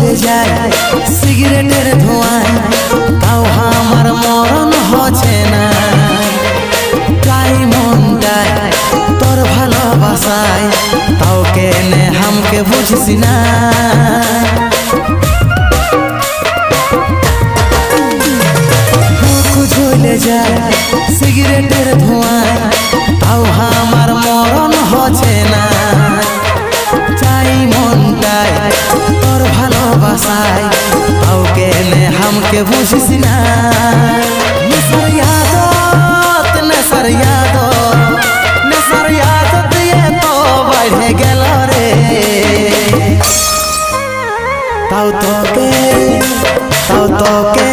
জ্বলে যায় সিগারেটের ধোঁয়ায়, তাও আমার মরণ হচ্ছে না। তাই মনটায় তোর ভালোবাসায়, তাও কেনে হামকে বুঝিস না। জ্বলে যায় সিগারেটের ধোঁয়ায়, তাও আমার মরণ হচ্ছে না। চাই মনটায় তোর ভালোবাসায়, তাও কেনে হামকে বুঝিস না। নেশার আদত, নেশার আদত, নেশার আদত দিয়ে তো বাইরে গেল রে। তাও তোকে